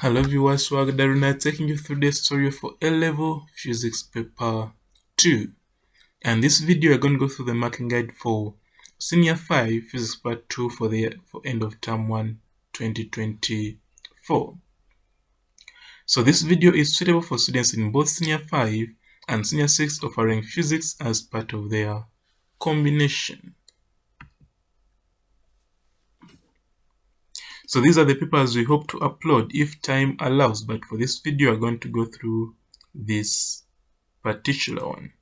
Hello viewers, Daruna taking you through the story for A-Level Physics Paper 2. And this video we're going to go through the marking guide for Senior 5 Physics Part 2 for end of Term 1 2024. So this video is suitable for students in both Senior 5 and Senior 6 offering physics as part of their combination. So these are the papers we hope to upload if time allows, but for this video we're going to go through this particular one.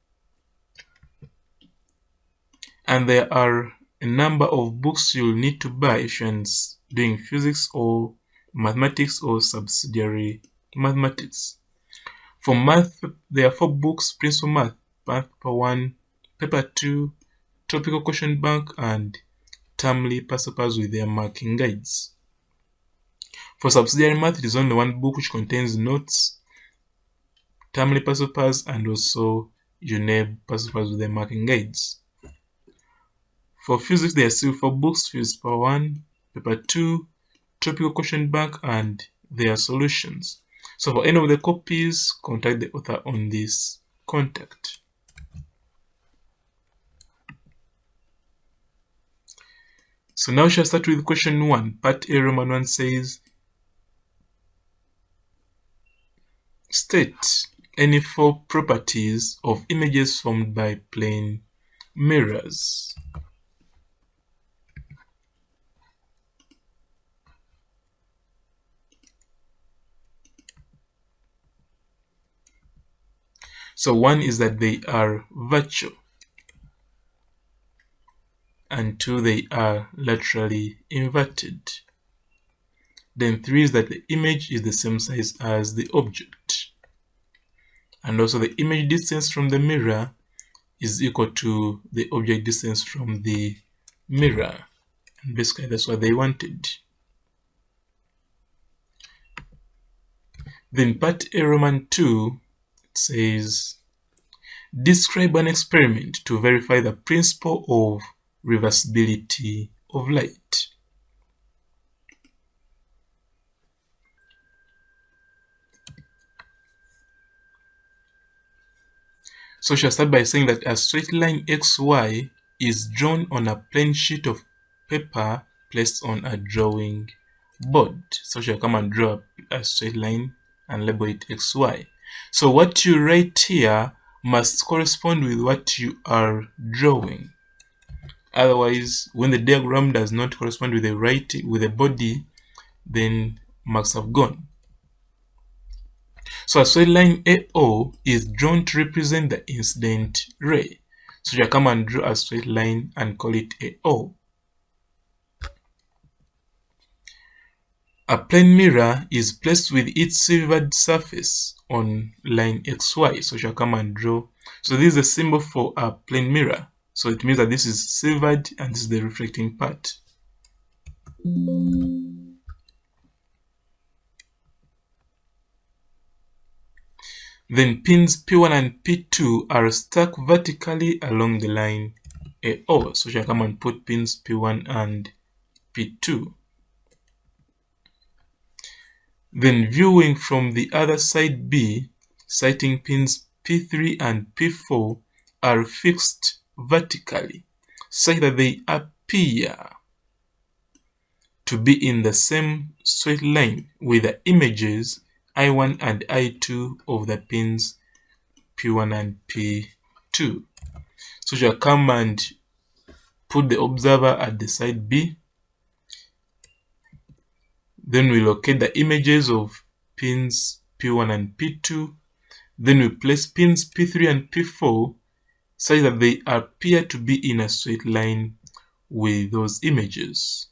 And there are a number of books you'll need to buy if you're doing physics or mathematics or subsidiary mathematics. For math, there are 4 books: Principal Math, Paper 1, Paper 2, Topical Question Bank, and Termly past papers with their marking guides. For subsidiary math, it is only one book which contains notes, Termly past papers, and also U.A.C.E past papers with their marking guides. For physics, there are still 4 books: Physics Paper 1, Paper 2, Topical Question Bank, and their solutions. So for any of the copies, contact the author on this contact. So now we shall start with question 1. Part A, Roman 1 says, state any 4 properties of images formed by plane mirrors. So 1 is that they are virtual, and 2, they are laterally inverted. Then 3 is that the image is the same size as the object, and also the image distance from the mirror is equal to the object distance from the mirror. And basically that's what they wanted. Then part A, Roman 2, it says, describe an experiment to verify the principle of reversibility of light. So we shall start by saying that a straight line XY is drawn on a plain sheet of paper placed on a drawing board. So we shall come and draw a straight line and label it XY. So what you write here must correspond with what you are drawing. Otherwise, when the diagram does not correspond with the body, then marks have gone. So a straight line AO is drawn to represent the incident ray. So you come and draw a straight line and call it AO. A plane mirror is placed with its severed surface on line XY. So you shall come and draw. So this is a symbol for a plane mirror. So it means that this is severed and this is the reflecting part. Then pins P1 and P2 are stuck vertically along the line AO. So you shall come and put pins P1 and P2. Then viewing from the other side B, sighting pins P3 and P4 are fixed vertically, such that they appear to be in the same straight line with the images I1 and I2 of the pins P1 and P2. So you shall come and put the observer at the side B. Then we locate the images of pins P1 and P2. Then we place pins P3 and P4 such that they appear to be in a straight line with those images.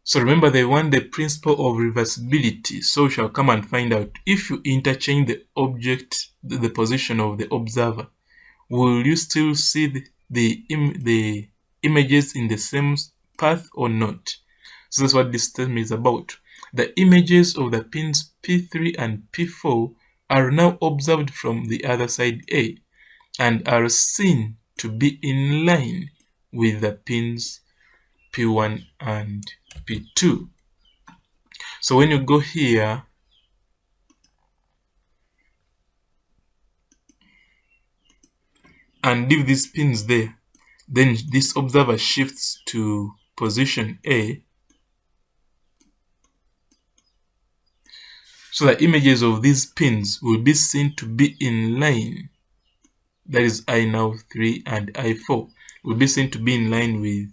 So remember, they want the principle of reversibility. So we shall come and find out if you interchange the object, the position of the observer, will you still see the images in the same path or not? So that's what this statement is about. The images of the pins P3 and P4 are now observed from the other side A and are seen to be in line with the pins P1 and P2. So when you go here and leave these pins there, then this observer shifts to position A. So the images of these pins will be seen to be in line. That is I now 3 and I4 will be seen to be in line with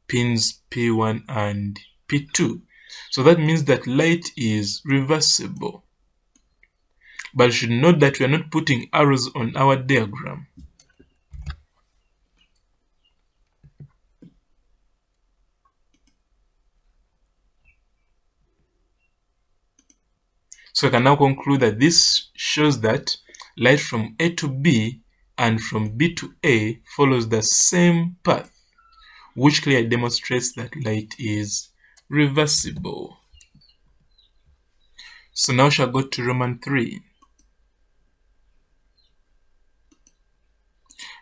pins P1 and P2. So that means that light is reversible. But you should note that we are not putting arrows on our diagram. So I can now conclude that this shows that light from A to B and from B to A follows the same path, which clearly demonstrates that light is reversible. So now we shall go to Roman 3.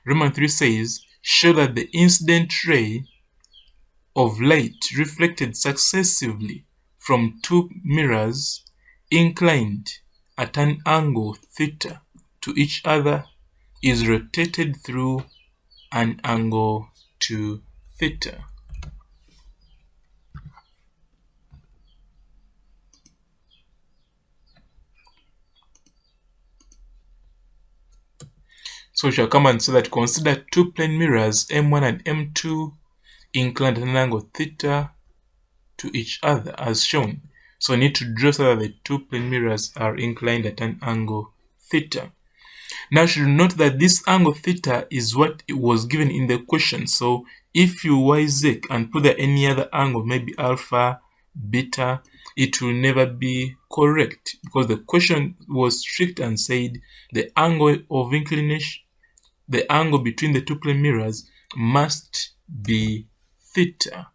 Roman 3 says, show that the incident ray of light reflected successively from two mirrors inclined at an angle theta to each other is rotated through an angle to theta. So we shall come and say that consider two plane mirrors M1 and M2 inclined at an angle theta to each other as shown. So we need to draw so that the two plane mirrors are inclined at an angle theta. Now you should note that this angle theta is what it was given in the question. So if you y-z and put there any other angle, maybe alpha, beta, it will never be correct because the question was strict and said the angle of inclination, the angle between the two plane mirrors must be theta.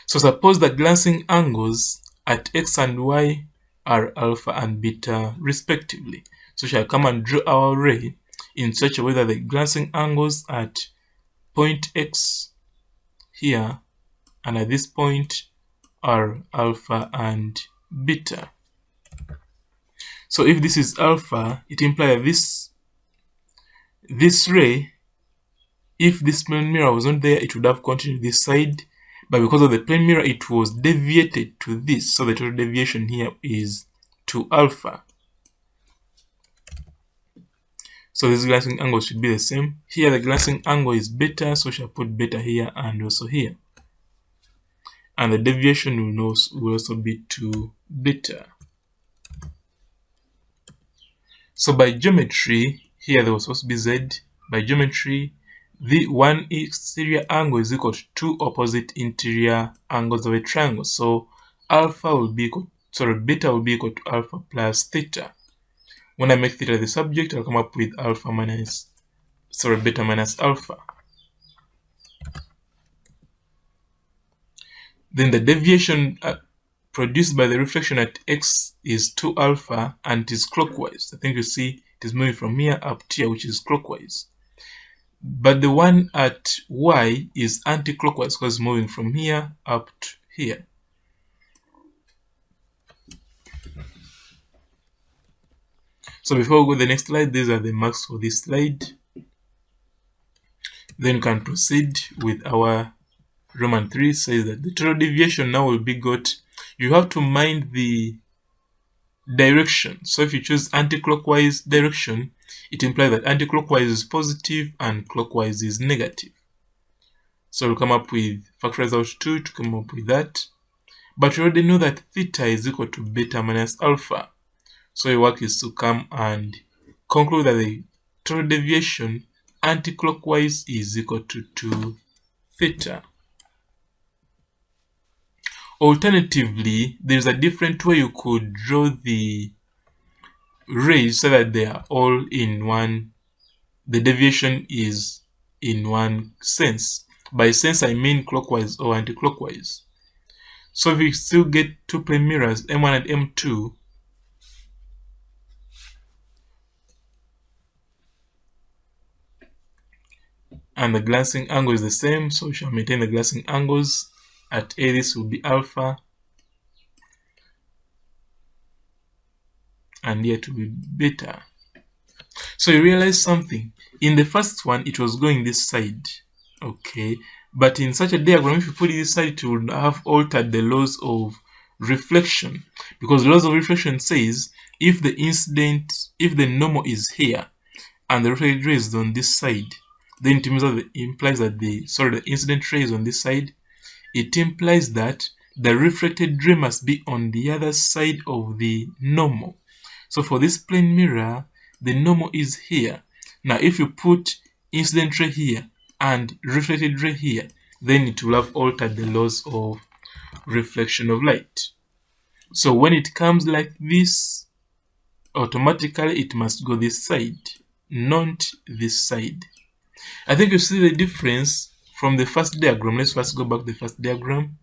So suppose the glancing angles at x and y are alpha and beta respectively. So we shall come and draw our ray in such a way that the glancing angles at point x here and at this point are alpha and beta. So if this is alpha, it implies this ray, if this plane mirror was not there, it would have continued this side, but because of the plane mirror, it was deviated to this, so the total deviation here is to alpha. So these glancing angles should be the same. Here the glancing angle is beta, so we shall put beta here and also here. And the deviation will also be to beta. So by geometry, here there was supposed to be z. By geometry, the one exterior angle is equal to two opposite interior angles of a triangle. So alpha will be equal, beta will be equal to alpha plus theta. When I make theta the subject, I'll come up with beta minus alpha. Then the deviation produced by the reflection at x is 2 alpha and it is clockwise. I think you see it is moving from here up to here, which is clockwise. But the one at y is anti-clockwise because it's moving from here up to here. So before we go to the next slide, these are the marks for this slide. Then you can proceed with our Roman 3 says that the total deviation now will be got. You have to mind the direction. So if you choose anti-clockwise direction, it implies that anti-clockwise is positive and clockwise is negative. So we'll come up with, factorize out 2 to come up with that. But you already know that theta is equal to beta minus alpha. So your work is to come and conclude that the total deviation anti-clockwise is equal to 2 theta. Alternatively, there's a different way you could draw the rays so that they are all in one, the deviation is in one sense. By sense, I mean clockwise or anti-clockwise. So if you still get two plane mirrors, M1 and M2, and the glancing angle is the same, so we shall maintain the glancing angles. At A, this will be alpha, and here to be beta. So you realize something. In the first one, it was going this side, okay? But in such a diagram, if you put it this side, it would have altered the laws of reflection, because the laws of reflection says if the normal is here and the reflected ray is on this side, then it implies that the incident ray is on this side. It implies that the reflected ray must be on the other side of the normal. So for this plane mirror, the normal is here. Now if you put incident ray here and reflected ray here, then it will have altered the laws of reflection of light. So when it comes like this, automatically it must go this side, not this side. I think you see the difference from the first diagram. Let's first go back to the first diagram.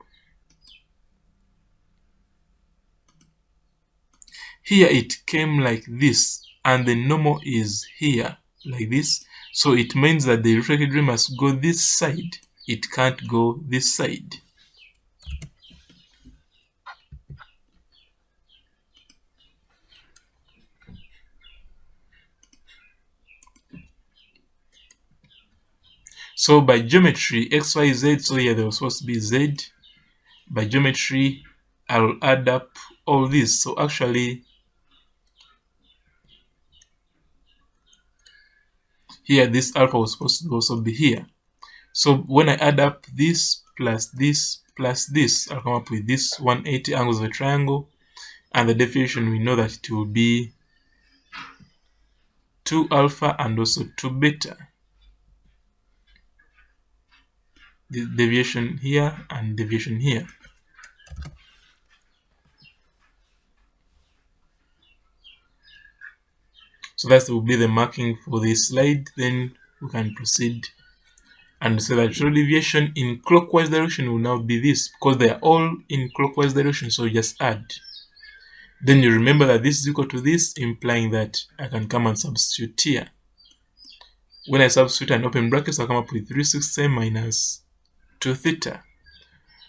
Here it came like this, and the normal is here like this. So it means that the reflected ray must go this side. It can't go this side. So by geometry, x, y, z, so here there was supposed to be z. By geometry, I'll add up all this. So actually, here this alpha was supposed to also be here. So when I add up this plus this plus this, I'll come up with this 180 angles of a triangle. And the deviation, we know that it will be 2 alpha and also 2 beta. The deviation here and deviation here. So that will be the marking for this slide. Then we can proceed and say that total deviation in clockwise direction will now be this, because they are all in clockwise direction, so you just add. Then you remember that this is equal to this, implying that I can come and substitute here. When I substitute and open brackets, I'll come up with 360 minus 2 theta.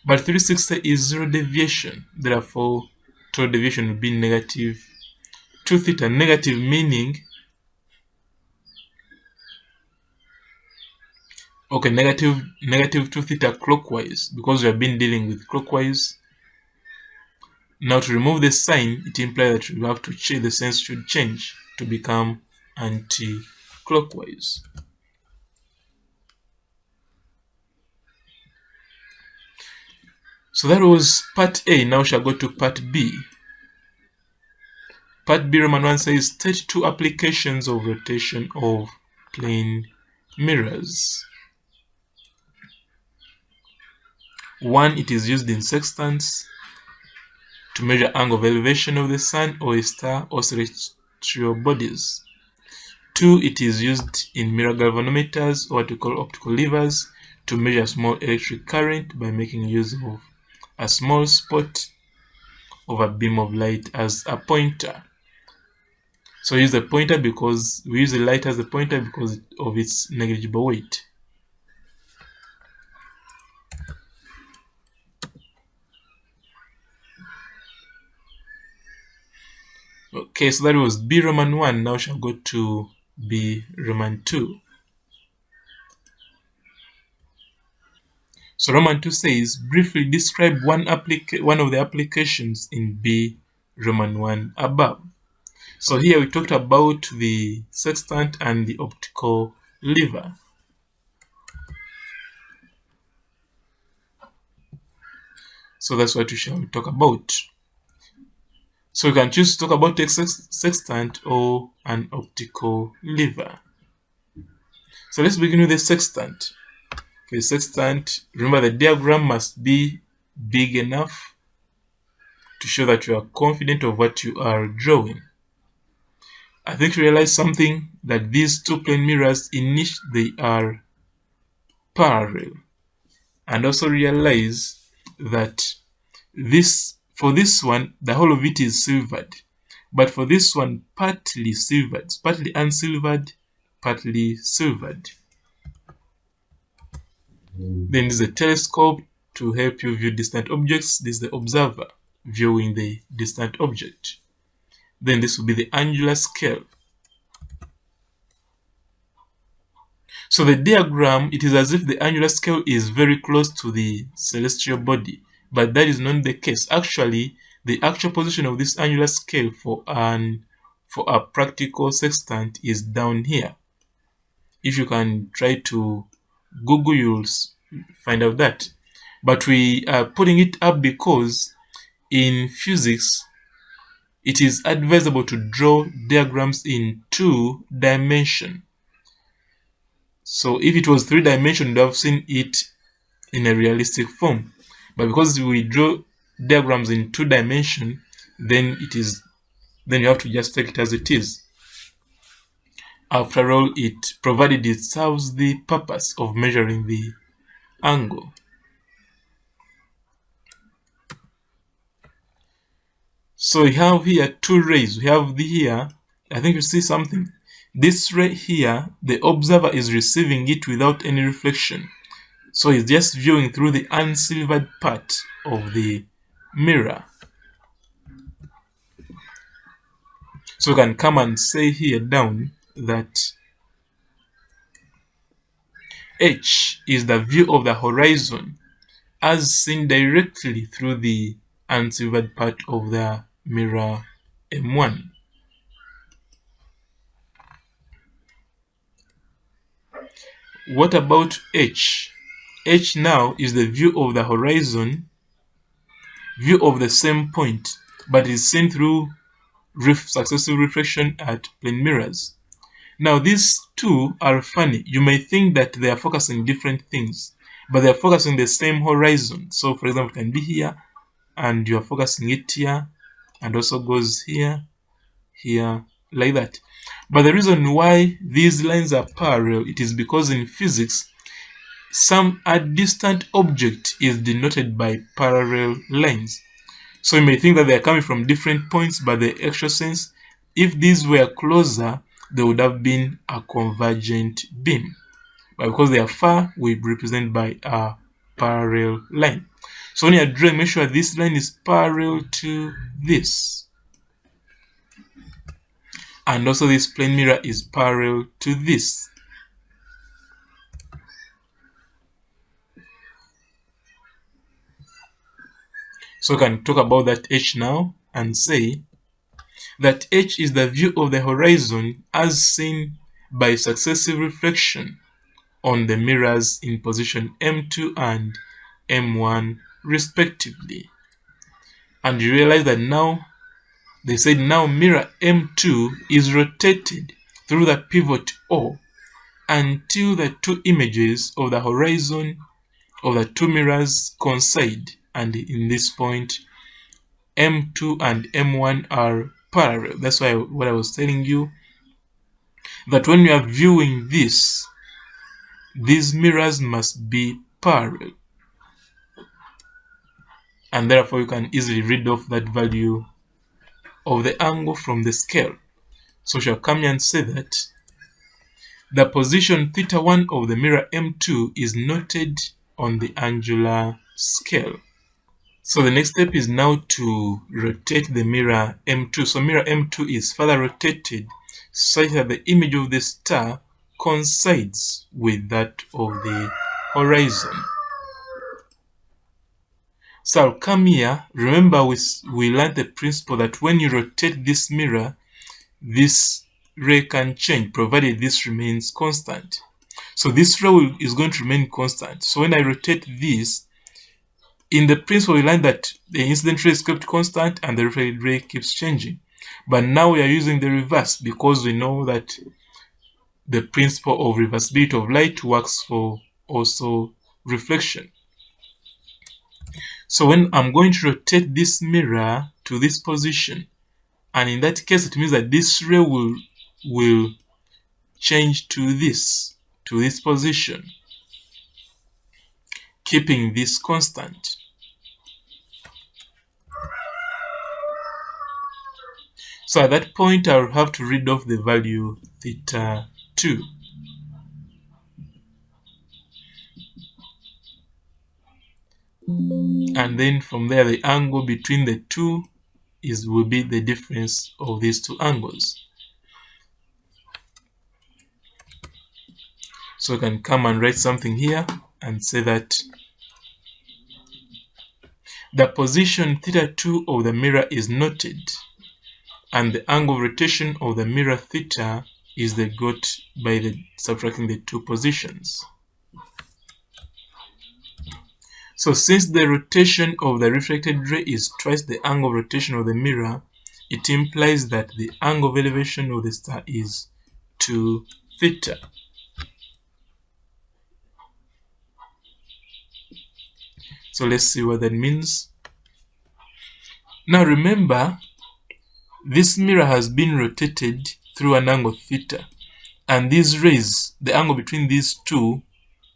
But 360 is zero deviation, therefore total deviation will be negative 2 theta. Negative meaning, okay, negative 2 theta clockwise, because we have been dealing with clockwise. Now to remove the sign, it implies that you have to change, the sense should change to become anti-clockwise. So that was part A. Now we shall go to part B. Part B, Roman 1 says state 2 applications of rotation of plane mirrors. 1, it is used in sextants to measure angle of elevation of the sun or a star or celestial bodies. 2, it is used in mirror galvanometers, or what we call optical levers, to measure small electric current by making use of a small spot of a beam of light as a pointer. So use the pointer because we use the light as a pointer because of its negligible weight. Okay, so that was B Roman 1. Now shall go to B Roman 2. So Roman 2 says, briefly describe one of the applications in B Roman 1 above. So here we talked about the sextant and the optical lever. So that's what we shall talk about. So you can choose to talk about a sextant or an optical lever. So let's begin with the sextant. For the sextant, remember the diagram must be big enough to show that you are confident of what you are drawing. I think you realize something, that these two plane mirrors, in each they are parallel. And also realize that for this one, the whole of it is silvered. But for this one, partly silvered, partly unsilvered, partly silvered. Then this is a telescope to help you view distant objects. This is the observer viewing the distant object. Then this will be the angular scale. So the diagram, it is as if the angular scale is very close to the celestial body, but that is not the case. Actually, the actual position of this angular scale for a practical sextant is down here. If you can try to Google, you'll find out that. But we are putting it up because in physics, it is advisable to draw diagrams in 2 dimensions. So if it was 3 dimensions, you'd have seen it in a realistic form. But because we draw diagrams in 2 dimensions, then you have to just take it as it is. After all, provided it serves the purpose of measuring the angle. So we have here 2 rays. We have here, I think you see something. This ray here, the observer is receiving it without any reflection. So it's just viewing through the unsilvered part of the mirror. So we can come and say here down that H is the view of the horizon as seen directly through the unsilvered part of the mirror M1. What about H? H now is the view of the horizon, view of the same point, but is seen through successive reflection at plane mirrors. Now these two are funny. You may think that they are focusing different things, but they are focusing the same horizon. So for example, it can be here, and you are focusing it here, and also goes here, here, like that. But the reason why these lines are parallel, it is because in physics, a distant object is denoted by parallel lines. So you may think that they are coming from different points, but the actual sense, if these were closer, they would have been a convergent beam. But because they are far, we represent by a parallel line. So when you are drawing, make sure this line is parallel to this. And also this plane mirror is parallel to this. So we can talk about that H now and say that H is the view of the horizon as seen by successive reflection on the mirrors in position M2 and M1 respectively. And you realize that now, they said now mirror M2 is rotated through the pivot O until the 2 images of the horizon of the 2 mirrors coincide, and in this point M2 and M1 are parallel. That's why what I was telling you, that when you are viewing this, these mirrors must be parallel, and therefore you can easily read off that value of the angle from the scale. So we shall come here and say that the position θ1 of the mirror M2 is noted on the angular scale. So the next step is now to rotate the mirror M2. So mirror M2 is further rotated such that the image of the star coincides with that of the horizon. So I'll come here. Remember, we learned the principle that when you rotate this mirror, this ray can change provided this remains constant. So this ray is going to remain constant. So when I rotate this, in the principle we learned that the incident ray is kept constant and the reflected ray keeps changing. But now we are using the reverse because we know that the principle of reversibility of light works for also reflection. So when I'm going to rotate this mirror to this position, and in that case it means that this ray will change to this position, keeping this constant. So at that point I'll have to read off the value θ2. and then from there the angle between the two will be the difference of these two angles. So we can come and write something here and say that the position θ2 of the mirror is noted, and the angle of rotation of the mirror theta is got by subtracting the two positions. So since the rotation of the reflected ray is twice the angle of rotation of the mirror, it implies that the angle of elevation of the star is 2 theta. So let's see what that means. Now remember, this mirror has been rotated through an angle theta, and these rays, the angle between these two,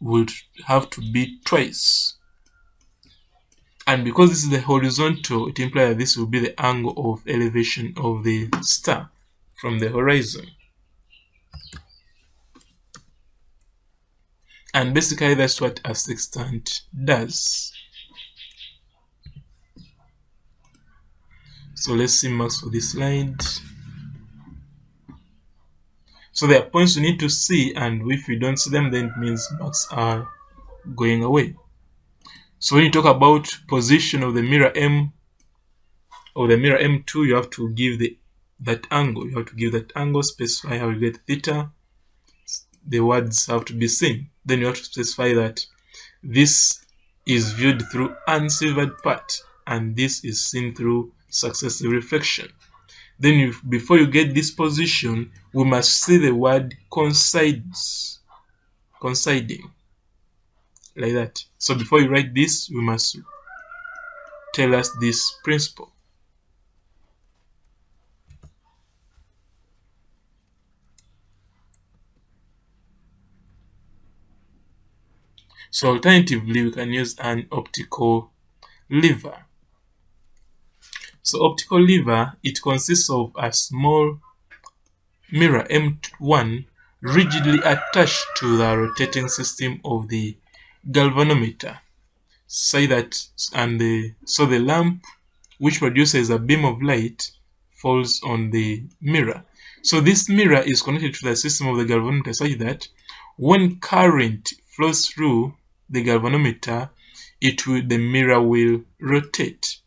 would have to be twice. And because this is the horizontal, it implies that this will be the angle of elevation of the star from the horizon. And basically that's what a sextant does. So let's see marks for this slide. So there are points we need to see, and if we don't see them, then it means marks are going away. So when you talk about position of the mirror M, or the mirror M2, you have to give that angle. You have to give that angle, specify how you get theta. The words have to be seen. Then you have to specify that this is viewed through unsilvered part, and this is seen through successive reflection. Then before you get this position, we must see the word coincides, coinciding, like that. So before you write this, we must tell us this principle. So alternatively, we can use an optical lever. So optical lever, it consists of a small mirror M1 rigidly attached to the rotating system of the galvanometer. So the lamp, which produces a beam of light, falls on the mirror. So this mirror is connected to the system of the galvanometer such that when current flows through the galvanometer, the mirror will rotate.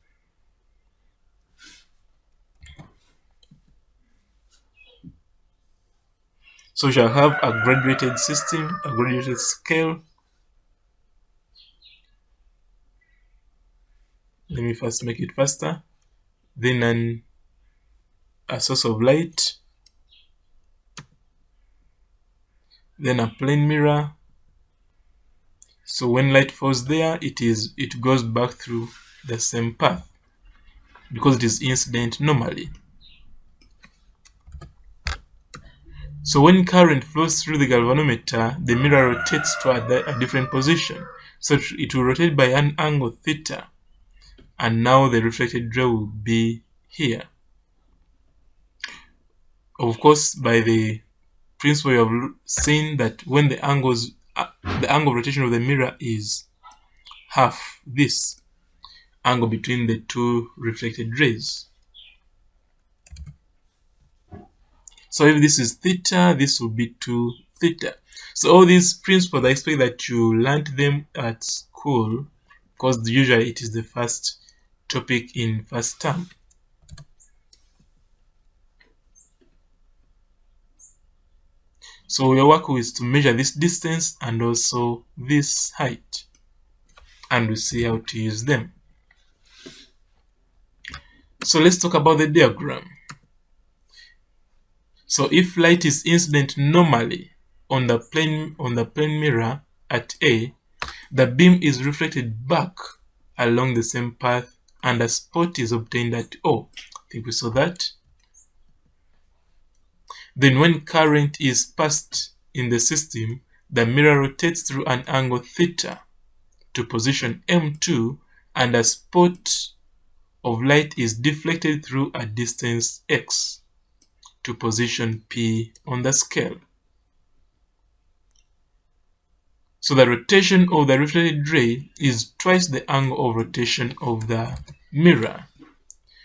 So we shall have a graduated system, a graduated scale. Let me first make it faster. Then a source of light. Then a plane mirror. So when light falls there, it goes back through the same path because it is incident normally. So when current flows through the galvanometer, the mirror rotates to a different position. So it will rotate by an angle theta, and now the reflected ray will be here. Of course, by the principle you have seen that when the angle of rotation of the mirror is half this angle between the two reflected rays. So if this is theta, this will be 2 theta. So all these principles, I expect that you learned them at school because usually it is the first topic in first term. So your work is to measure this distance and also this height, and we'll see how to use them. So let's talk about the diagram. So if light is incident normally on the plane mirror at A, the beam is reflected back along the same path and a spot is obtained at O. I think we saw that. Then when current is passed in the system, the mirror rotates through an angle theta to position M2, and a spot of light is deflected through a distance x to position P on the scale. So the rotation of the reflected ray is twice the angle of rotation of the mirror.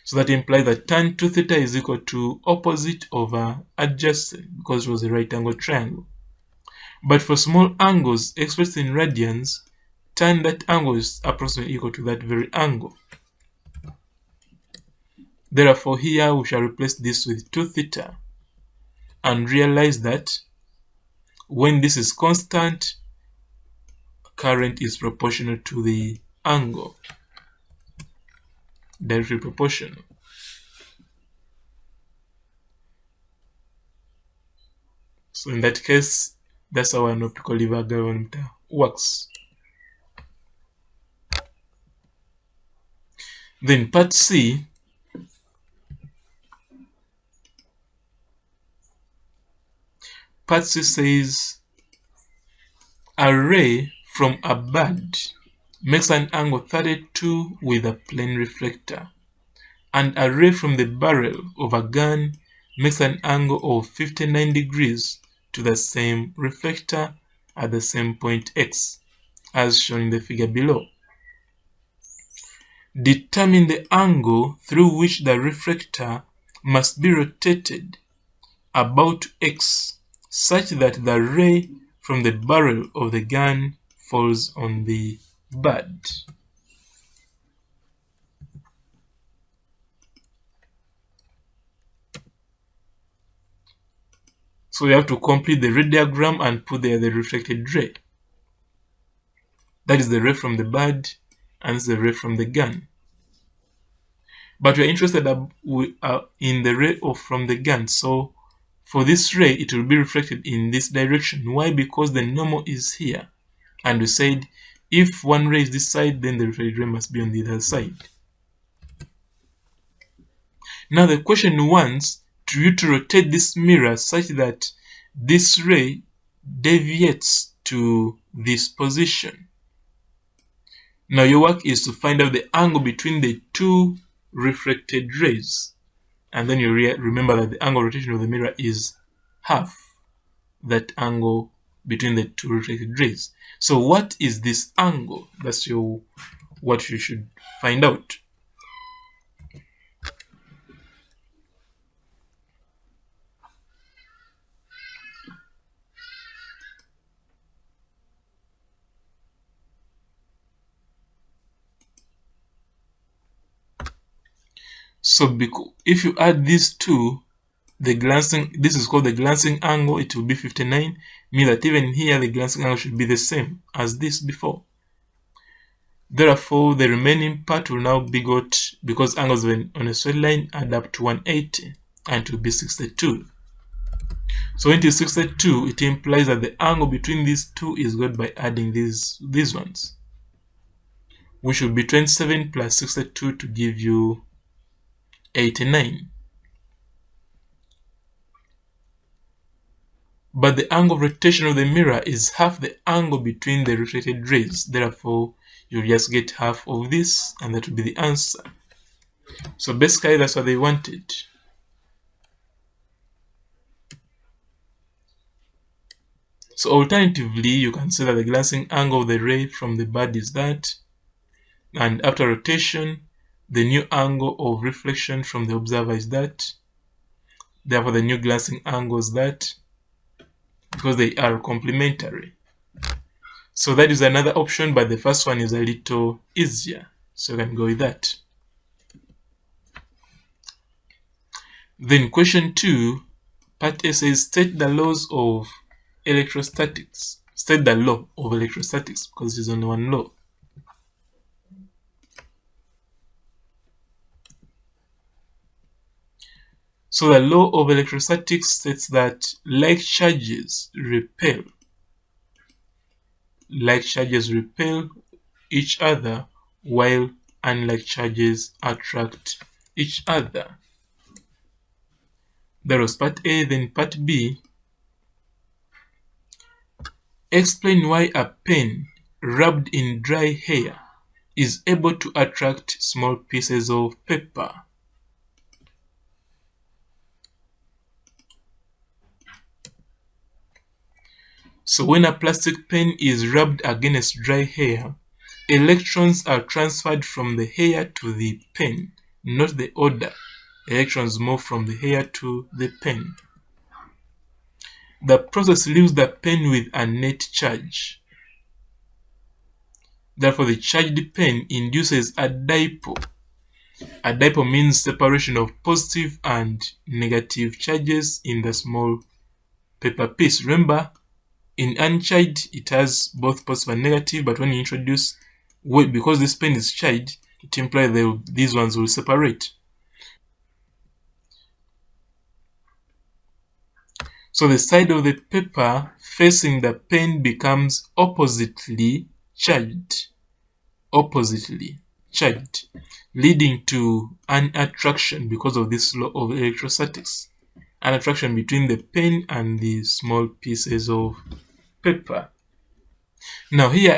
So that implies that tan 2 theta is equal to opposite over adjacent, because it was a right angle triangle. But for small angles expressed in radians, tan that angle is approximately equal to that very angle. Therefore, here we shall replace this with 2 theta and realize that when this is constant, current is proportional to the angle, directly proportional. So in that case, that's how an optical lever galvanometer works. Then part C, says a ray from a bird makes an angle 32 with a plane reflector, and a ray from the barrel of a gun makes an angle of 59 degrees to the same reflector at the same point X, as shown in the figure below. Determine the angle through which the reflector must be rotated about X such that the ray from the barrel of the gun falls on the bird. So you have to complete the ray diagram and put there the reflected ray. That is the ray from the bird and the ray from the gun. But we are interested in the ray from the gun. So for this ray, it will be reflected in this direction. Why? Because the normal is here. And we said if one ray is this side, then the reflected ray must be on the other side. Now the question wants you to rotate this mirror such that this ray deviates to this position. Now your work is to find out the angle between the two reflected rays. And then you remember that the angle of rotation of the mirror is half that angle between the two reflected rays. So what is this angle? That's what you should find out. So if you add these two, this is called the glancing angle, it will be 59, meaning that even here the glancing angle should be the same as this before. Therefore, the remaining part will now be got, because angles on a straight line add up to 180, and it will be 62. So when it is 62, it implies that the angle between these two is got by adding these ones, which will be 27 plus 62 to give you 89. But the angle of rotation of the mirror is half the angle between the reflected rays. Therefore, you'll just get half of this, and that will be the answer. So basically, that's what they wanted. So alternatively, you can say that the glancing angle of the ray from the bird is that, and after rotation, the new angle of reflection from the observer is that. Therefore, the new glancing angle is that, because they are complementary. So that is another option, but the first one is a little easier. So you can go with that. Then question 2, part A says state the laws of electrostatics. State the law of electrostatics, because there's only one law. So the law of electrostatics states that like charges repel each other, while unlike charges attract each other. That was part A. Then part B, explain why a pen rubbed in dry hair is able to attract small pieces of paper. So when a plastic pen is rubbed against dry hair, electrons are transferred from the hair to the pen, not the order. Electrons move from the hair to the pen. The process leaves the pen with a net charge. Therefore, the charged pen induces a dipole. A dipole means separation of positive and negative charges in the small paper piece. Remember, in uncharged, it has both positive and negative, but when you introduce weight, because this pen is charged, it implies these ones will separate. So the side of the paper facing the pen becomes oppositely charged, leading to an attraction because of this law of electrostatics, an attraction between the pen and the small pieces of paper. Now here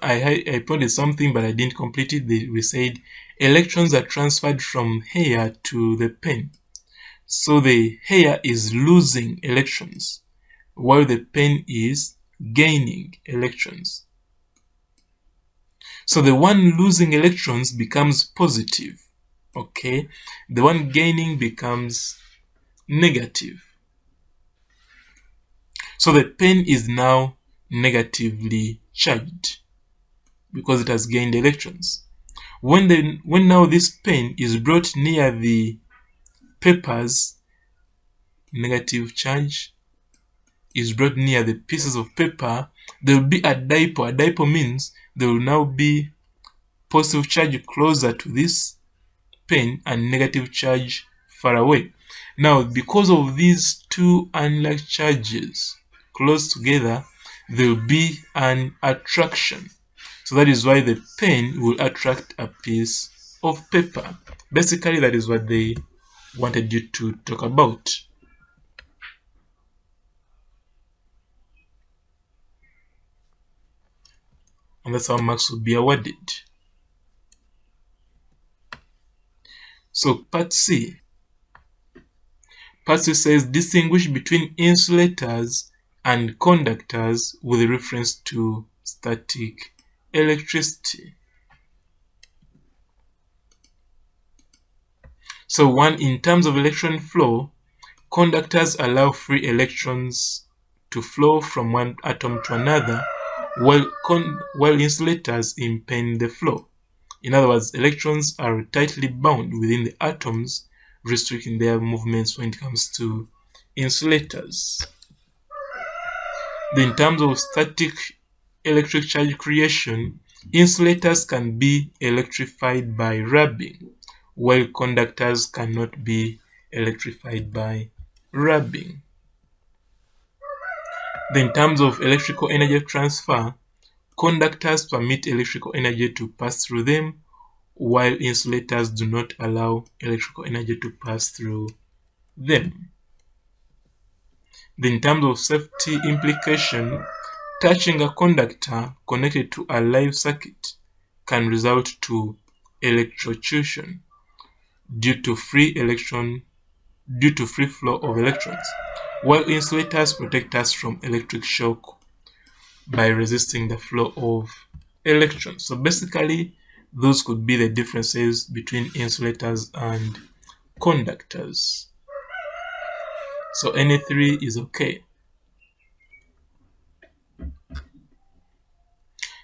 I pointed something but I didn't complete it. We said electrons are transferred from hair to the pen. So the hair is losing electrons while the pen is gaining electrons. So the one losing electrons becomes positive, okay? The one gaining becomes negative. So the pen is now negatively charged because it has gained electrons. When now this pen is brought near the paper's negative charge is brought near the pieces of paper, there will be a dipole. A dipole means there will now be positive charge closer to this pen and negative charge far away. Now, because of these two unlike charges close together, there will be an attraction. So that is why the pen will attract a piece of paper. Basically, that is what they wanted you to talk about. And that's how marks will be awarded. So part C. Part C says distinguish between insulators and conductors with reference to static electricity. So one, in terms of electron flow, conductors allow free electrons to flow from one atom to another, while insulators impede the flow. In other words, electrons are tightly bound within the atoms, restricting their movements when it comes to insulators. In terms of static electric charge creation, insulators can be electrified by rubbing, while conductors cannot be electrified by rubbing. In terms of electrical energy transfer, conductors permit electrical energy to pass through them, while insulators do not allow electrical energy to pass through them. In terms of safety implication, touching a conductor connected to a live circuit can result to electrocution due to free flow of electrons, while insulators protect us from electric shock by resisting the flow of electrons. So basically, those could be the differences between insulators and conductors. So any three is okay.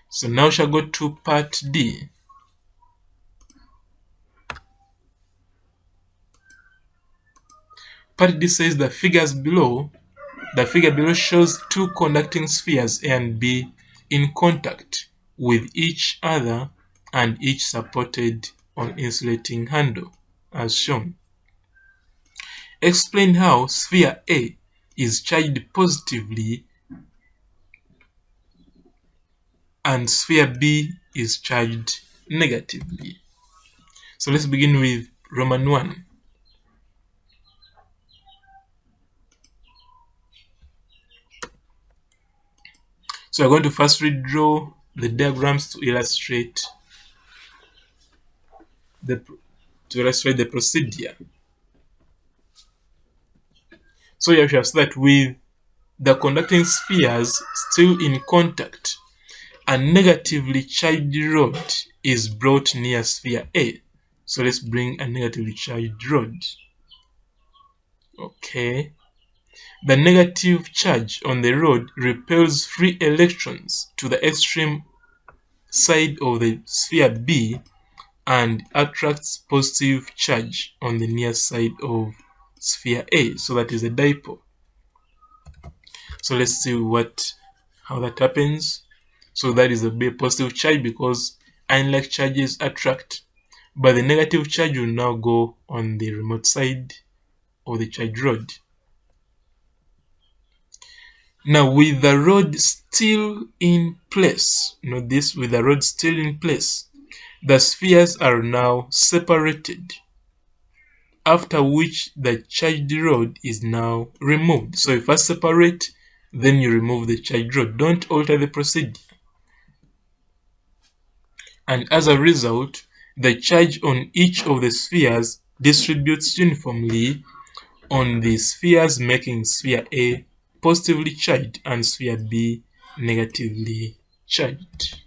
So now shall go to part D. Part D says the figure below shows two conducting spheres A and B in contact with each other and each supported on insulating handle as shown. Explain how sphere A is charged positively and sphere B is charged negatively. So let's begin with Roman 1. So we're going to first redraw the diagrams to illustrate the procedure. So you have to start with the conducting spheres still in contact, a negatively charged rod is brought near sphere A. So let's bring a negatively charged rod. Okay. The negative charge on the rod repels free electrons to the extreme side of the sphere B and attracts positive charge on the near side of sphere A. So that is a dipole. So let's see how that happens. So that is a positive charge because ion-like charges attract, but the negative charge will now go on the remote side of the charged rod. Now with the rod still in place, note this, with the rod still in place, the spheres are now separated, after which the charged rod is now removed. So you first separate, then you remove the charged rod. Don't alter the procedure. And as a result, the charge on each of the spheres distributes uniformly on the spheres, making sphere A positively charged and sphere B negatively charged.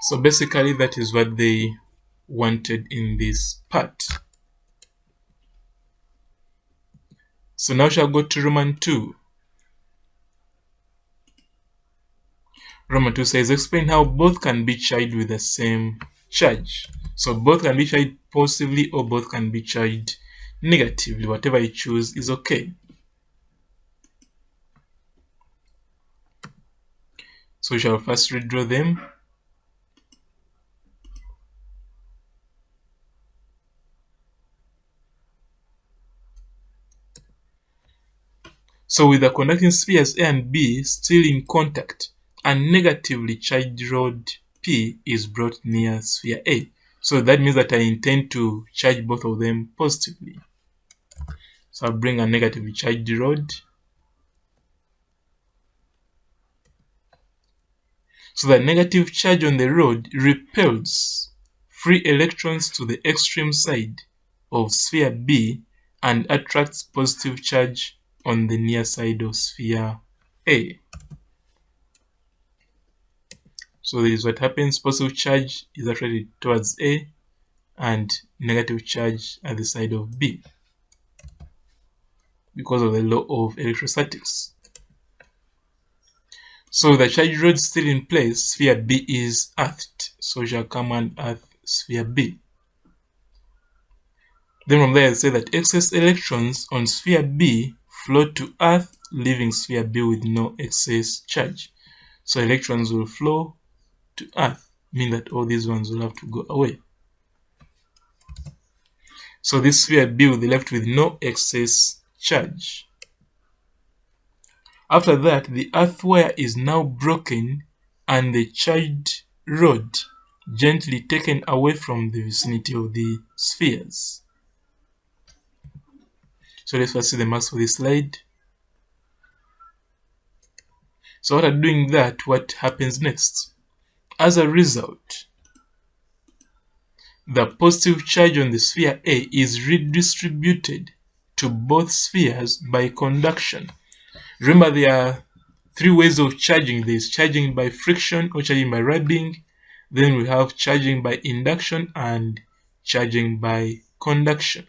So basically that is what they wanted in this part. So now shall go to Roman 2. Roman 2 says, explain how both can be charged with the same charge. So both can be charged positively or both can be charged negatively. Whatever you choose is okay. So we shall first redraw them. So with the conducting spheres A and B still in contact, a negatively charged rod P is brought near sphere A. So that means that I intend to charge both of them positively. So I'll bring a negatively charged rod. So the negative charge on the rod repels free electrons to the extreme side of sphere B and attracts positive charge on the near side of sphere A. So this is what happens. Positive charge is attracted towards A and negative charge at the side of B because of the law of electrostatics. So the charge rod still in place, sphere B is earthed. So we shall come and earth sphere B. Then from there I say that excess electrons on sphere B flow to Earth, leaving sphere B with no excess charge. So electrons will flow to Earth, meaning that all these ones will have to go away. So this sphere B will be left with no excess charge. After that, the earth wire is now broken and the charged rod gently taken away from the vicinity of the spheres. So let's first see the marks for this slide. So after doing that, what happens next? As a result, the positive charge on the sphere A is redistributed to both spheres by conduction. Remember, there are three ways of charging. There is charging by friction or charging by rubbing. Then we have charging by induction and charging by conduction.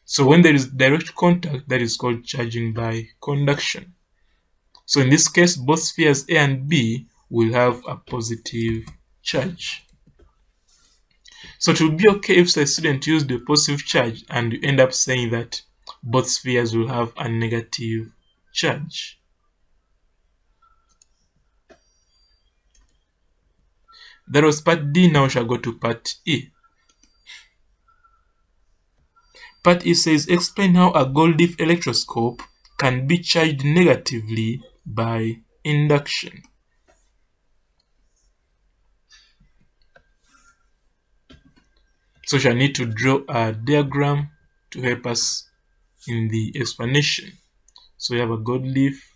So when there is direct contact, that is called charging by conduction. So in this case, both spheres A and B will have a positive charge. So it will be okay if the student used a positive charge and you end up saying that both spheres will have a negative charge. That was part D. Now we shall go to part E. Part E says, explain how a gold leaf electroscope can be charged negatively by induction. So we shall need to draw a diagram to help us in the explanation. So we have a gold leaf.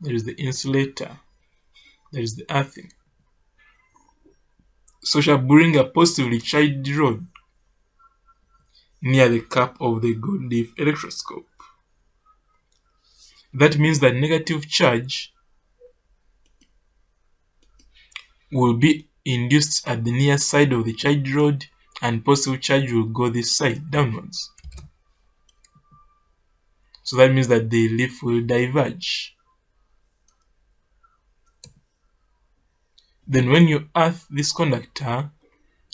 There is the insulator. There is the earthing. So we shall bring a positively charged rod near the cap of the gold leaf electroscope. That means that negative charge will be induced at the near side of the charged rod, and positive charge will go this side downwards. So that means that the leaf will diverge. Then when you earth this conductor,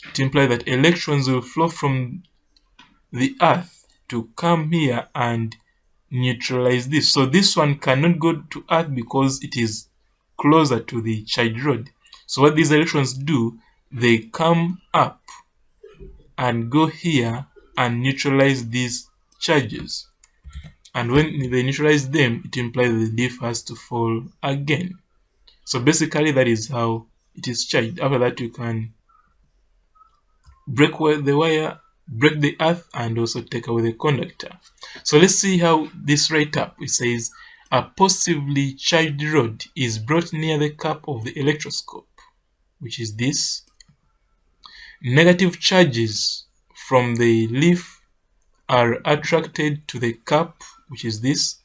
it implies that electrons will flow from the earth to come here and neutralize this. So this one cannot go to earth because it is closer to the charged rod. So what these electrons do, they come up and go here and neutralize these charges. And when they neutralize them, it implies that the leaf has to fall again. So basically that is how it is charged. After that, you can break the wire, break the earth, and also take away the conductor. So let's see how this write up. It says a positively charged rod is brought near the cap of the electroscope, which is this. Negative charges from the leaf are attracted to the cap, which is this,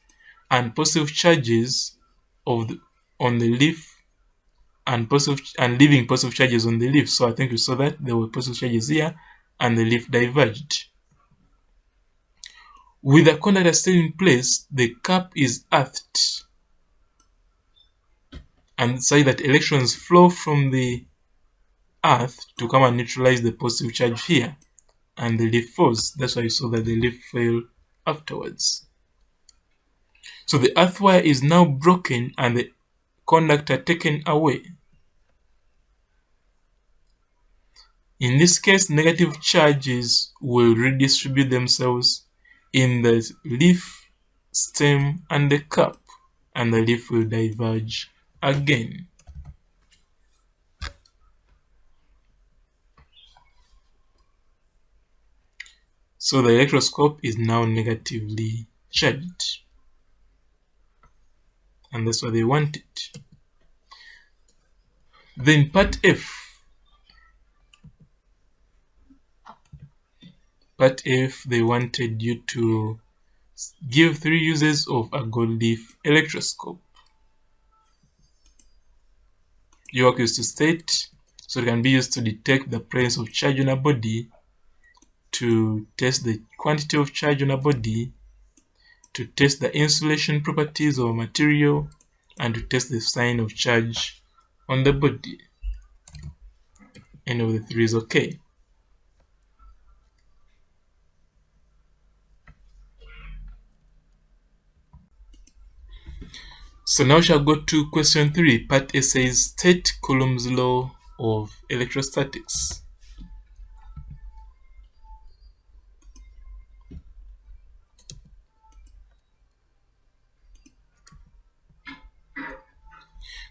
and positive charges on the leaf and leaving positive charges on the leaf. So I think you saw that there were positive charges here and the leaf diverged. With the conductor still in place, the cap is earthed, and say that electrons flow from the earth to come and neutralize the positive charge here, and the leaf falls. That's why you saw that the leaf fell afterwards. So the earth wire is now broken and the conductor taken away. In this case, negative charges will redistribute themselves in the leaf, stem, and the cap, and the leaf will diverge again. So the electroscope is now negatively charged, and that's what they wanted. Then part F. Part F, they wanted you to give 3 uses of a gold leaf electroscope. Your work is to state, so it can be used to detect the presence of charge on a body, to test the quantity of charge on a body, to test the insulation properties of a material, and to test the sign of charge on the body. Any of the 3 is okay. So now we shall go to question 3. Part A says, state Coulomb's law of electrostatics.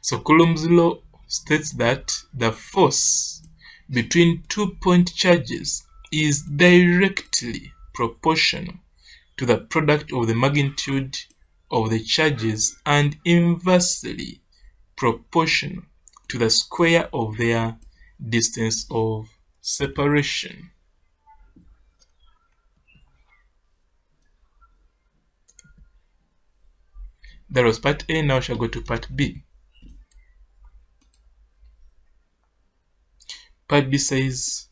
So Coulomb's law states that the force between 2-point charges is directly proportional to the product of the magnitude of the charges and inversely proportional to the square of their distance of separation. That was part A. Now we shall go to part B. Part B says,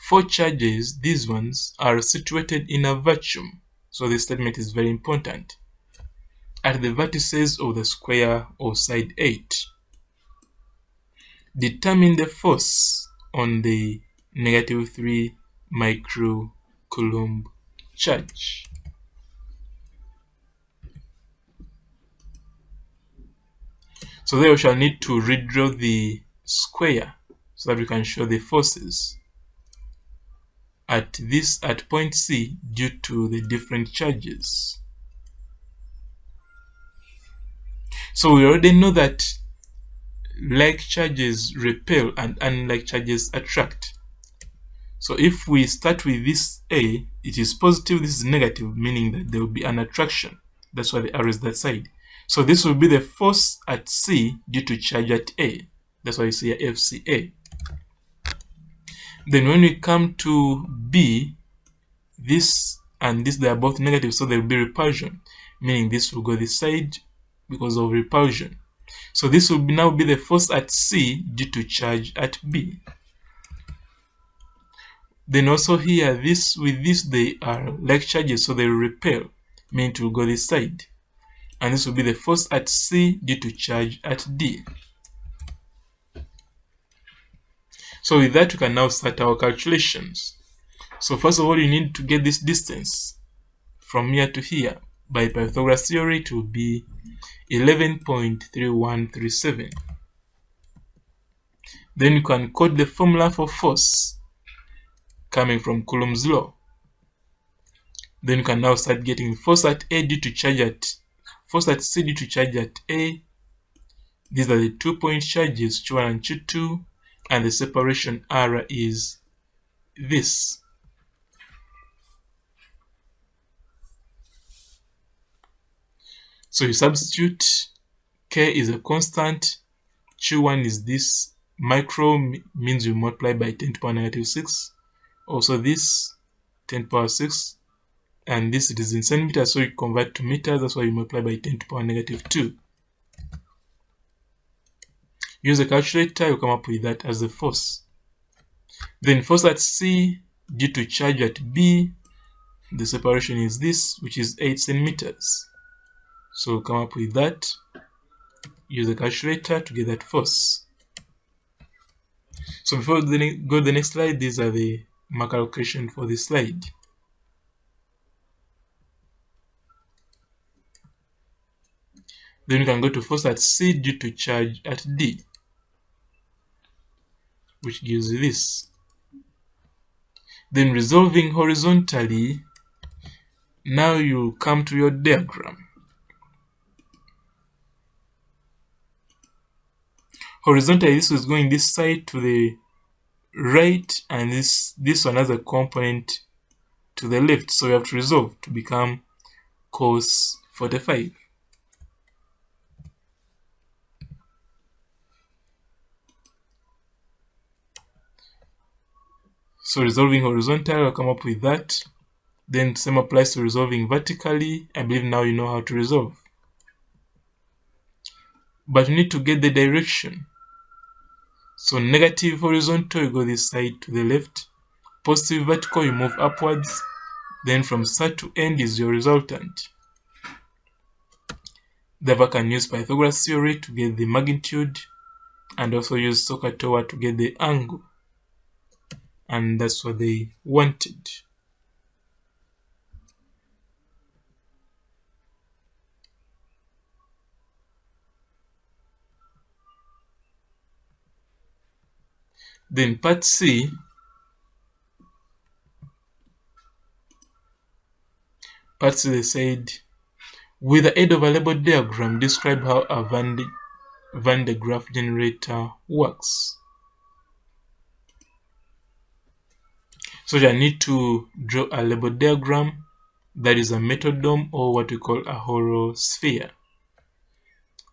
4 charges, these ones, are situated in a vacuum. So this statement is very important. At the vertices of the square of side 8. Determine the force on the -3 microcoulomb charge. So there we shall need to redraw the square so that we can show the forces at point C due to the different charges. So we already know that like charges repel and unlike charges attract. So if we start with this A, it is positive, this is negative, meaning that there will be an attraction. That's why the arrow is that side. So this will be the force at C due to charge at A. That's why you see a FCA. Then when we come to B, this and this, they are both negative, so there will be repulsion, meaning this will go this side because of repulsion. So this will now be the force at C due to charge at B. Then also here, this with this, they are like charges, so they will repel, meaning it will go this side. And this will be the force at C due to charge at D. So with that, we can now start our calculations. So first of all, you need to get this distance from here to here. By Pythagoras theory, it will be 11.3137. Then you can quote the formula for force coming from Coulomb's law. Then you can now start getting force at A due to charge at force at C due to charge at A. These are the 2-point charges, Q1 and Q2, and the separation R is this. So you substitute, K is a constant, Q1 is this, micro means you multiply by 10 to the power negative 6, also this 10 to the power 6, and this it is in centimeters, so you convert to meters, that's why you multiply by 10 to the power negative 2. Use a calculator, you come up with that as the force. Then force at C due to charge at B, the separation is this, which is 8 centimeters. So come up with that, use a calculator to get that force. So before we go to the next slide, these are the mark calculation for this slide. Then you can go to force at C due to charge at D, which gives you this. Then resolving horizontally, now you come to your diagram. Horizontally, this is going this side to the right, and this one has a component to the left, so you have to resolve to become cos 45. So resolving horizontal, I'll come up with that. Then same applies to resolving vertically. I believe now you know how to resolve. But you need to get the direction. So negative horizontal, you go this side to the left. Positive vertical, you move upwards. Then from start to end is your resultant. Therefore, can use Pythagoras theory to get the magnitude, and also use SOHCAHTOA to get the angle. And that's what they wanted. Then part C, they said, with the aid of a label diagram, describe how a Van de Graaff generator works. So I need to draw a label diagram that is a metal dome, or what we call a hollow sphere.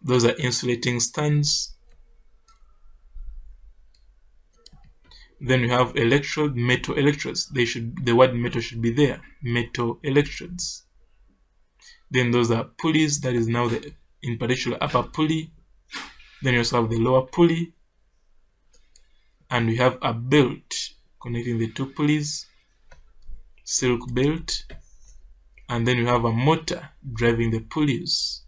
Those are insulating stands. Then we have electrode, metal electrodes. The word metal should be there. Metal electrodes. Then those are pulleys. That is now the, in particular, upper pulley. Then you also have the lower pulley. And we have a belt connecting the two pulleys. Silk belt. And then you have a motor driving the pulleys.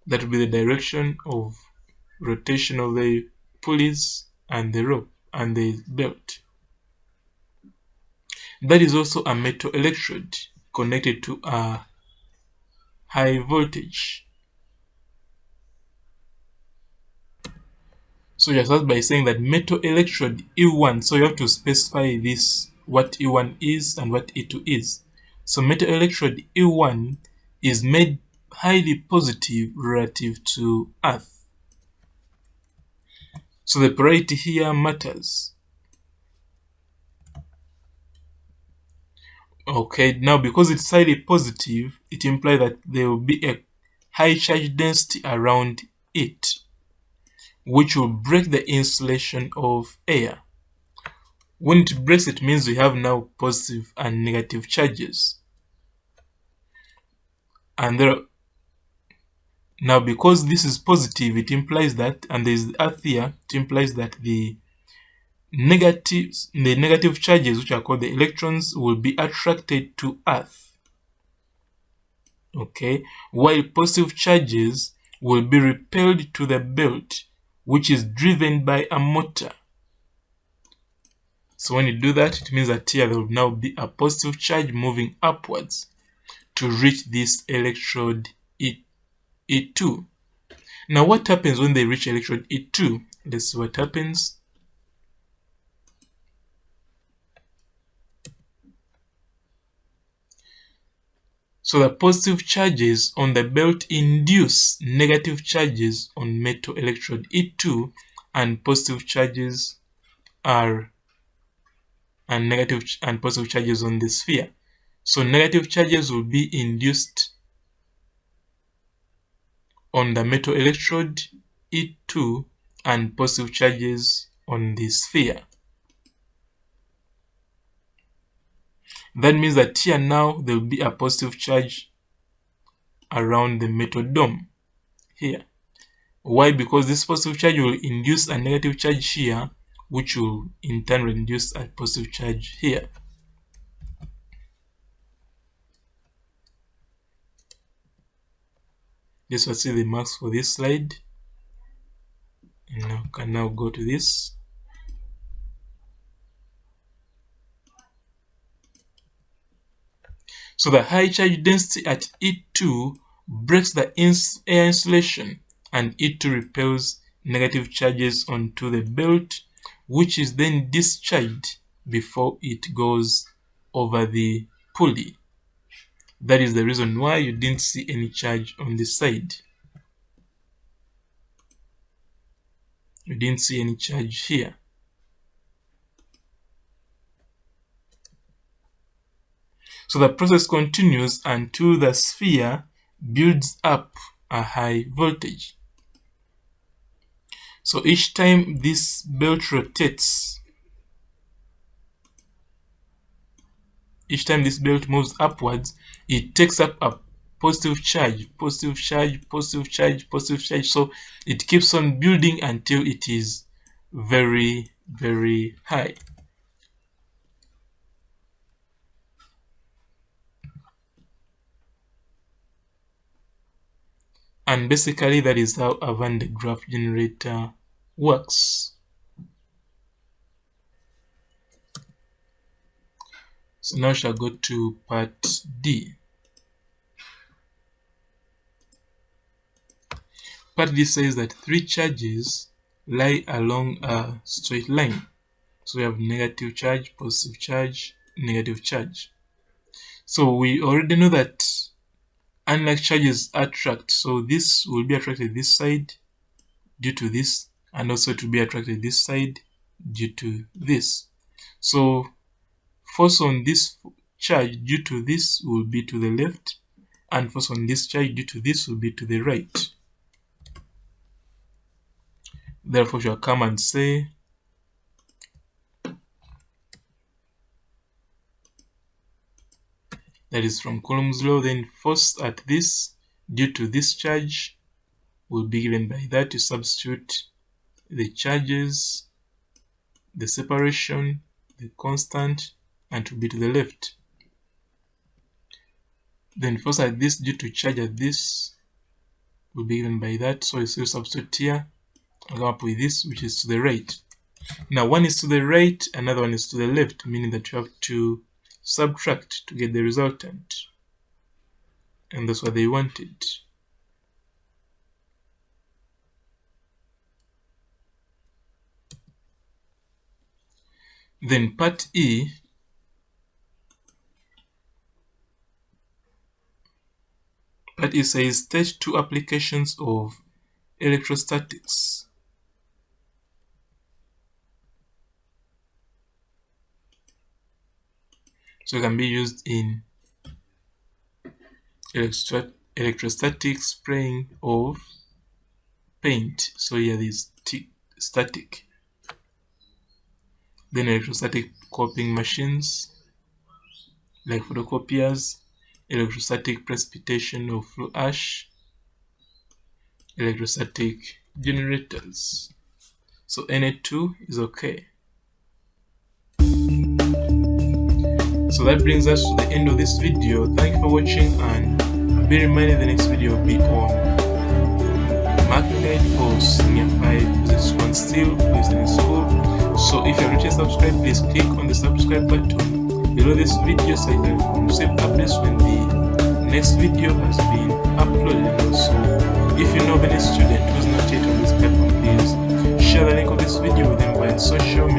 That will be the direction of rotation of the pulleys and the rope and the belt. That is also a metal electrode connected to a high voltage. So you start by saying that metal electrode E1, so you have to specify this, what E1 is and what E2 is. So metal electrode E1 is made highly positive relative to Earth. So the polarity here matters. Okay, now because it's highly positive, it implies that there will be a high charge density around it, which will break the insulation of air. When it breaks, it means we have now positive and negative charges. And now because this is positive, it implies that, and there is the earth here, it implies that the negative charges, which are called the electrons, will be attracted to earth. Okay, while positive charges will be repelled to the belt, which is driven by a motor. So when you do that, it means that here there will now be a positive charge moving upwards to reach this electrode E2. Now what happens when they reach electrode E2? Let's see what happens. So the positive charges on the belt induce negative charges on metal electrode E2, and positive charges are negative and positive charges on the sphere. So negative charges will be induced on the metal electrode E2 and positive charges on the sphere. That means that here now there will be a positive charge around the metal dome here. Why? Because this positive charge will induce a negative charge here, which will in turn reduce a positive charge here. This was the marks for this slide. And now can now go to this. So the high charge density at E2 breaks the air insulation, and E2 repels negative charges onto the belt, which is then discharged before it goes over the pulley. That is the reason why you didn't see any charge on this side. You didn't see any charge here. So the process continues until the sphere builds up a high voltage. So each time this belt rotates, each time this belt moves upwards, it takes up a positive charge, positive charge, positive charge, positive charge. So it keeps on building until it is very, very high. And basically that is how a Van de Graaff generator works. So now we shall go to part D. Part D says that three charges lie along a straight line. So we have negative charge, positive charge, negative charge. So we already know that unlike charges attract, so this will be attracted this side due to this, and also to be attracted this side due to this. So force on this charge due to this will be to the left, and force on this charge due to this will be to the right. Therefore, shall come and say that is from Coulomb's law, then force at this due to this charge will be given by that. You substitute the charges, the separation, the constant, and to be to the left. Then force at this due to charge at this will be given by that. So you substitute here and come up with this, which is to the right. Now one is to the right, another one is to the left, meaning that you have to subtract to get the resultant. And that's what they wanted. Then part E, says stage 2 applications of electrostatics. So it can be used in electrostatic spraying of paint. So here is static. Then electrostatic copying machines like photocopiers, electrostatic precipitation of fly ash, electrostatic generators. So Na2 is okay. So that brings us to the end of this video. Thank you for watching, and be reminded the next video will be on magnet for senior 5 physics 1 still listening school. So if you're not yet subscribed, please click on the subscribe button below this video so you can receive updates when the next video has been uploaded. And also, if you know of any student who's not yet on this platform, please share the link of this video with them via social media.